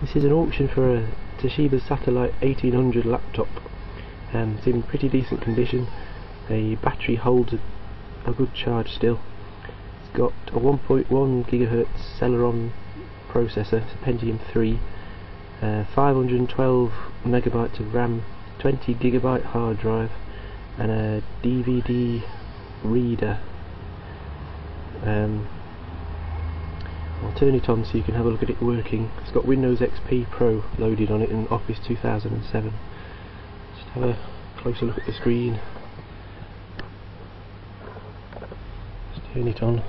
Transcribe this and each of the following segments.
This is an auction for a Toshiba Satellite 1800 laptop. It's in pretty decent condition. The battery holds a good charge still. It's got a 1.1 GHz Celeron processor, it's a Pentium 3, 512 megabytes of RAM, 20 gigabyte hard drive, and a DVD reader. I'll turn it on so you can have a look at it working. It's got Windows XP Pro loaded on it and Office 2007. Just have a closer look at the screen. Just turn it on.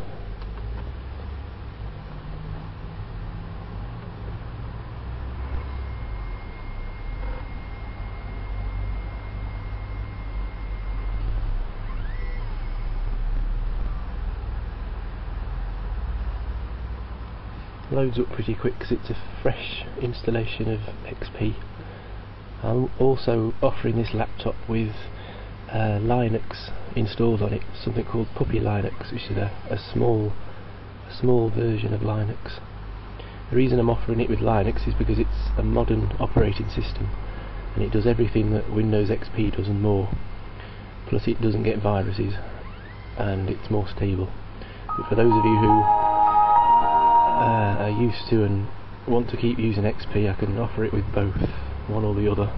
Loads up pretty quick because it's a fresh installation of XP. I'm also offering this laptop with Linux installed on it, something called Puppy Linux, which is a small version of Linux. The reason I'm offering it with Linux is because it's a modern operating system and it does everything that Windows XP does and more, plus it doesn't get viruses and it's more stable. But for those of you who are used to and want to keep using XP, I can offer it with both, one or the other.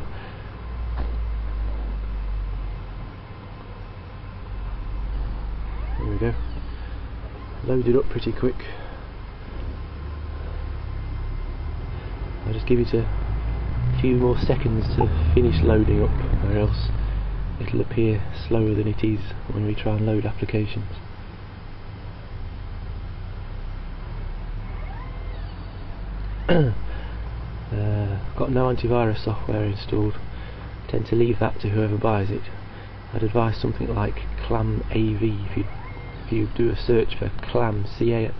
There we go. Loaded up pretty quick. I'll just give it a few more seconds to finish loading up, or else it'll appear slower than it is when we try and load applications. Got no antivirus software installed. I tend to leave that to whoever buys it. I'd advise something like Clam.AV. If you do a search for Clam, C-L-A-M-A-V,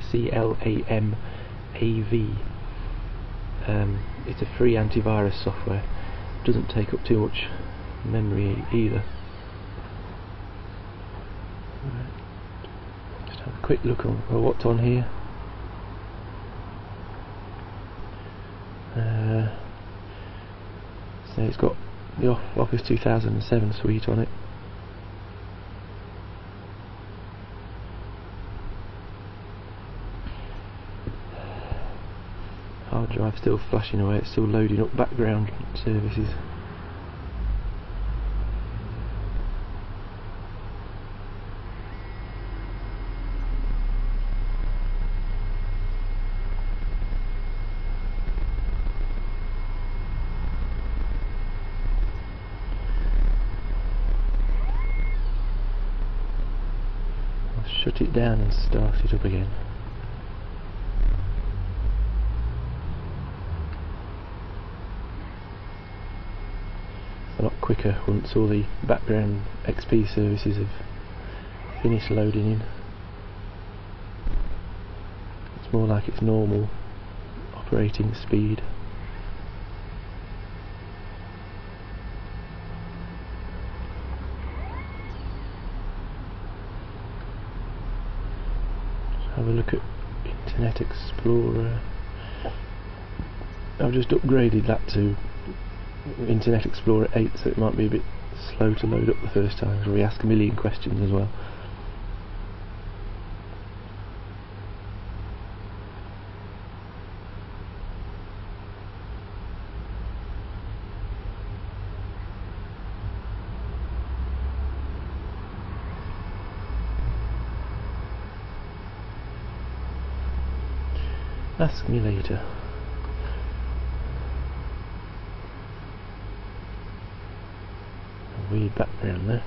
it's a free antivirus software. It doesn't take up too much memory either. Just have a quick look at what's on here. So it's got the Office 2007 suite on it. Hard drive still flashing away, it's still loading up background services. Shut it down and start it up again. It's a lot quicker once all the background XP services have finished loading in. It's more like its normal operating speed. Have a look at Internet Explorer. I've just upgraded that to Internet Explorer 8, so it might be a bit slow to load up the first time, because we ask a million questions as well. Ask me later. A weird background there.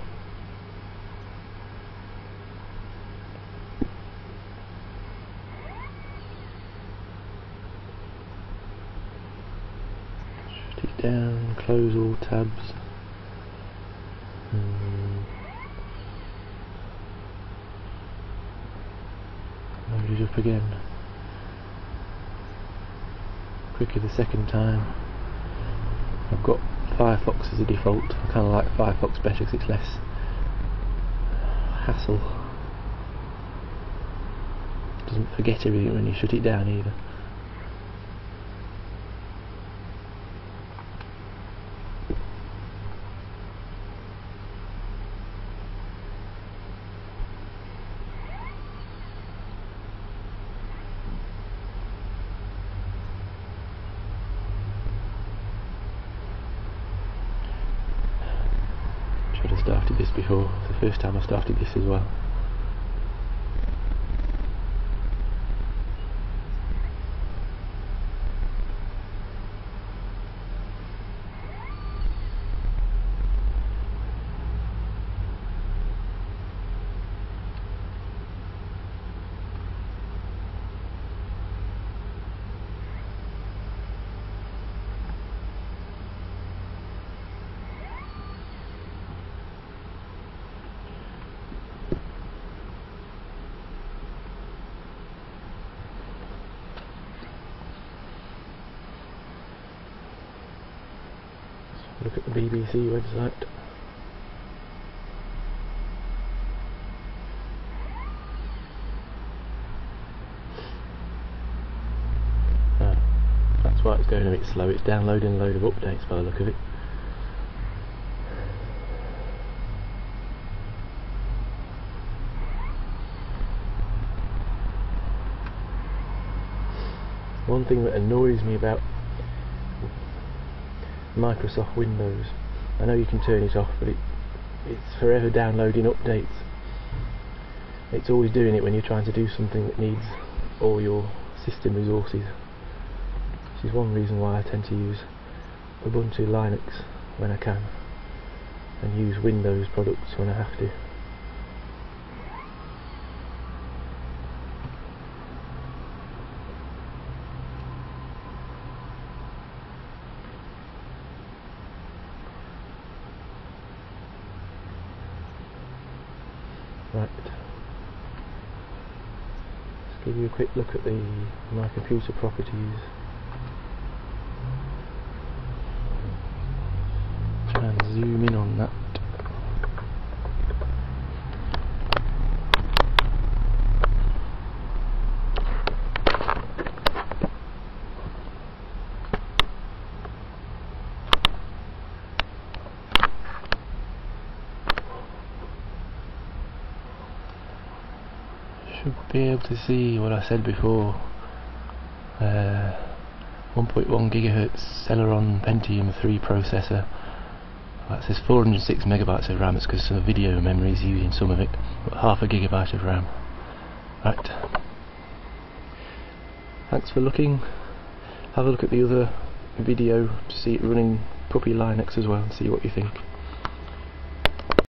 Shut it down, close all tabs. Load it up again. Quicker the second time. I've got Firefox as a default. I kind of like Firefox better because it's less hassle. It doesn't forget everything when you shut it down either. before. It's the first time I started this as well. Look at the BBC website. Oh, that's why it's going a bit slow. It's downloading a load of updates by the look of it. One thing that annoys me about Microsoft Windows, I know you can turn it off, but it's forever downloading updates. It's always doing it when you're trying to do something that needs all your system resources. This is one reason why I tend to use Ubuntu Linux when I can, and use Windows products when I have to. Right, let's give you a quick look at my computer properties. Try and zoom in on that. Should be able to see what I said before. 1.1 GHz Celeron Pentium 3 processor. That says 406 megabytes of RAM. It's because some video memory is using some of it, but half a gigabyte of RAM. Right. Thanks for looking. Have a look at the other video to see it running Puppy Linux as well and see what you think.